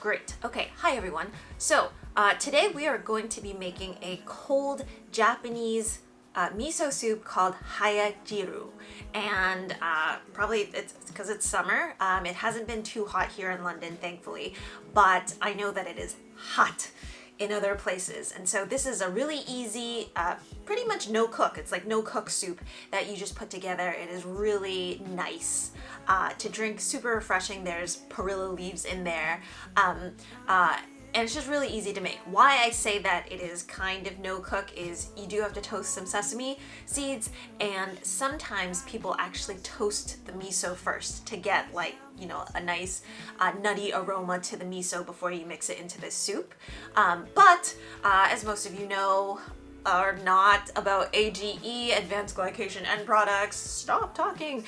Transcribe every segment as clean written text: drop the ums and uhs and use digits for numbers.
Great. Okay, hi everyone. So today we are going to be making a cold Japanese miso soup called hayajiru. And probably it's because it's summer. It hasn't been too hot here in London, thankfully, but I know that it is hot in other places. And so this is a really easy, pretty much no cook. It's like no cook soup that you just put together. It is really nice to drink, super refreshing. There's perilla leaves in there. And it's just really easy to make. Why I say that it is kind of no cook is you do have to toast some sesame seeds, and sometimes people actually toast the miso first to get, like, you know, a nice nutty aroma to the miso before you mix it into the soup. But as most of you know, are not about AGE, advanced glycation end products. Stop talking.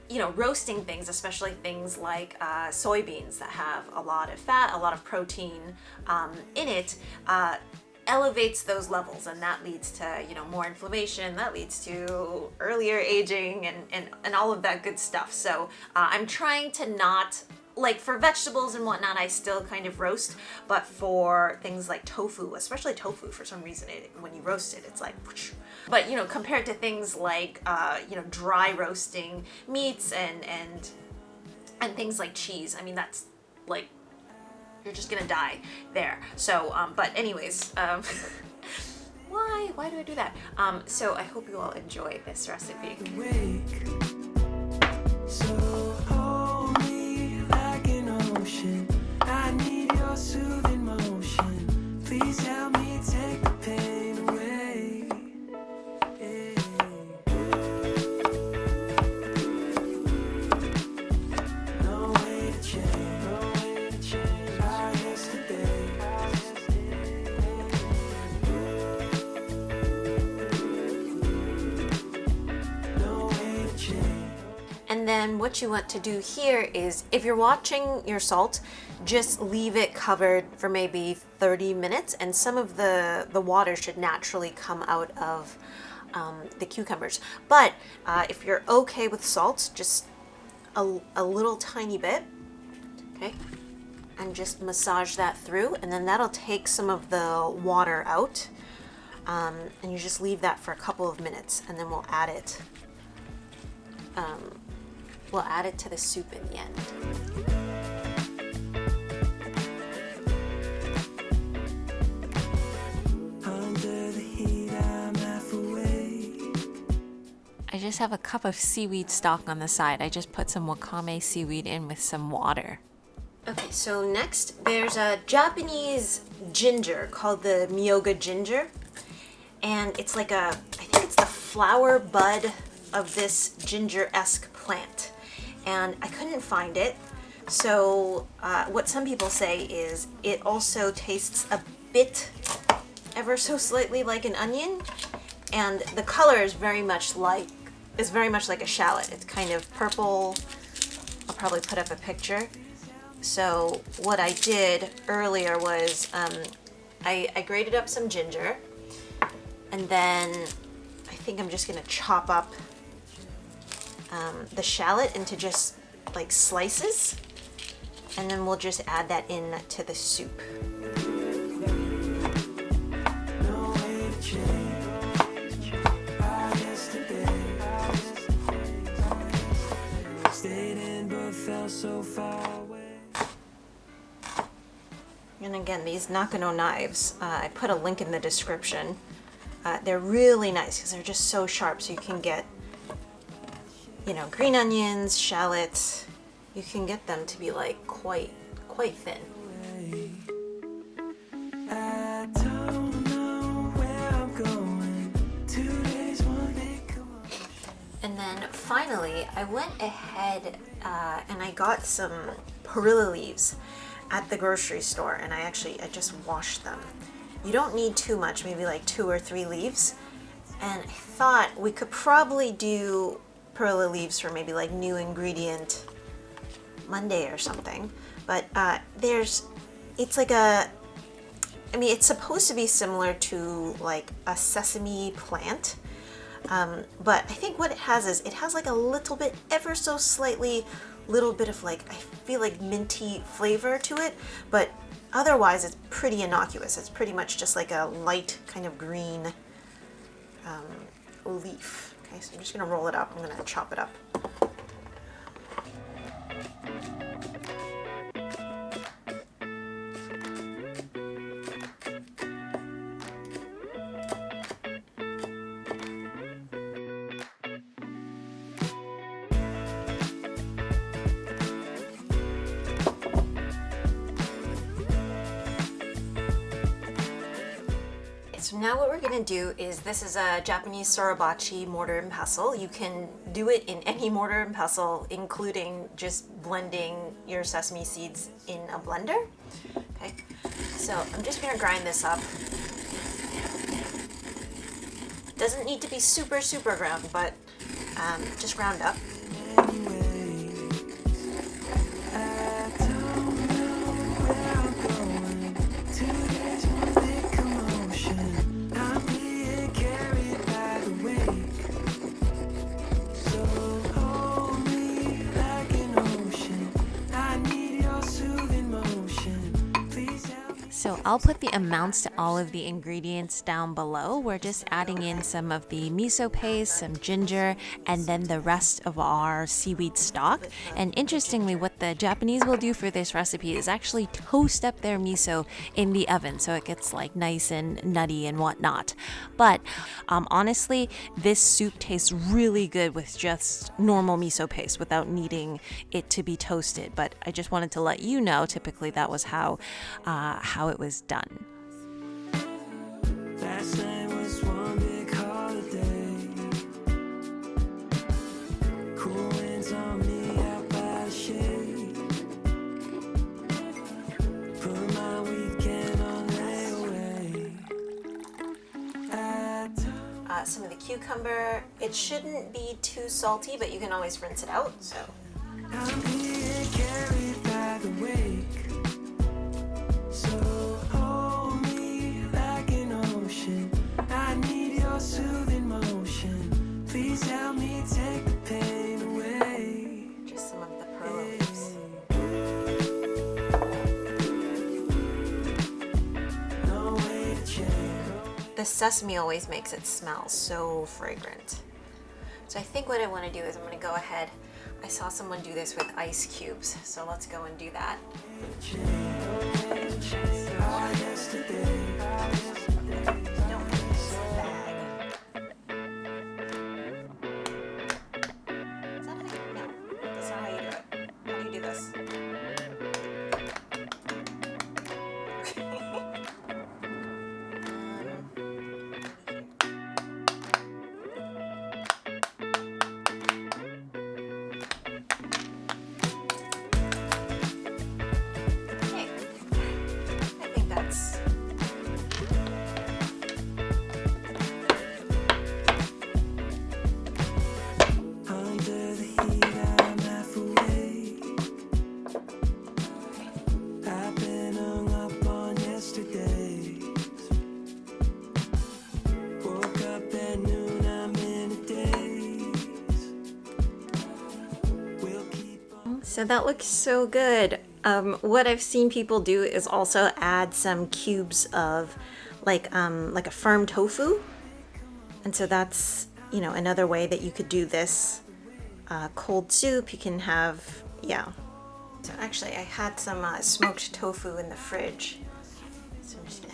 You know, roasting things, especially things like soybeans that have a lot of fat, a lot of protein in it, elevates those levels, and that leads to, you know, more inflammation, that leads to earlier aging and all of that good stuff. So I'm trying to not, like for vegetables and whatnot, I still kind of roast, but for things like tofu, especially tofu, for some reason, when you roast it, it's like whoosh. But, you know, compared to things like, you know, dry roasting meats and things like cheese, I mean, that's like, you're just gonna die there. So, but anyways, why do I do that? So I hope you all enjoy this recipe. I need your soothing motion. Please help me take the pain away. No way to change our yesterday. No way to change. And then what you want to do here is, if you're watching your salt, just leave it covered for maybe 30 minutes, and some of the water should naturally come out of the cucumbers. But if you're okay with salt, just a little tiny bit, okay? And just massage that through, and then that'll take some of the water out. And you just leave that for a couple of minutes, and then we'll add it. We'll add it to the soup in the end. Under the heat, I'm half awake. I just have a cup of seaweed stock on the side. I just put some wakame seaweed in with some water. Okay, so next there's a Japanese ginger called the myoga ginger. And it's like I think it's the flower bud of this ginger-esque plant. And I couldn't find it. So what some people say is it also tastes a bit, ever so slightly, like an onion. And the color is very much like a shallot. It's kind of purple. I'll probably put up a picture. So what I did earlier was I grated up some ginger, and then I think I'm just gonna chop up the shallot into just like slices, and then we'll just add that in to the soup. No way to change our yesterday. Stayed in but felt so far away. And again, these Nakano knives, I put a link in the description. They're really nice because they're just so sharp, so you can get, you know, green onions, shallots. You can get them to be like quite thin. I don't know where I'm going. 2 days, 1 big commotion. And then finally, I went ahead and I got some perilla leaves at the grocery store, and I just washed them. You don't need too much, maybe like 2 or 3 leaves. And I thought we could probably do perilla leaves for maybe like new ingredient Monday or something. But it's like it's supposed to be similar to like a sesame plant, But I think what it has is it has like a little bit, ever so slightly, little bit of like, I feel like minty flavor to it, but otherwise it's pretty innocuous. It's pretty much just like a light kind of green leaf. Okay, so I'm just gonna roll it up. I'm gonna chop it up. So now what we're gonna do is, this is a Japanese sorobachi mortar and pestle. You can do it in any mortar and pestle, including just blending your sesame seeds in a blender. Okay, so I'm just gonna grind this up. Doesn't need to be super ground, but just ground up. So I'll put the amounts to all of the ingredients down below. We're just adding in some of the miso paste, some ginger, and then the rest of our seaweed stock. And interestingly, what the Japanese will do for this recipe is actually toast up their miso in the oven so it gets like nice and nutty and whatnot. But honestly, this soup tastes really good with just normal miso paste without needing it to be toasted. But I just wanted to let you know, typically that was how it was done. Last night was one big holiday. Cool winds on me out by the shade. Put my weekend on layaway. Some of the cucumber, it shouldn't be too salty, but you can always rinse it out. So I'm being carried by the wake. So hold me like an ocean. I need your soothing motion. Please help me take the pain away. just some of the perilla leaves. No way to change. The sesame always makes it smell so fragrant. So I think what I want to do is I'm going to go ahead. I saw someone do this with ice cubes, so let's go and do that. Don't mix the bag. Is that how you, no, that's not how you do it. How do you do this? Okay, I think that's Under the heat, I'm half awake. I've been hung up on yesterdays. Woke up at noon, I'm in a daze. We'll keep on. So that looks so good. What I've seen people do is also add some cubes of like a firm tofu, and so that's, you know, another way that you could do this cold soup. You can have, yeah. So actually, I had some smoked tofu in the fridge, so I'm just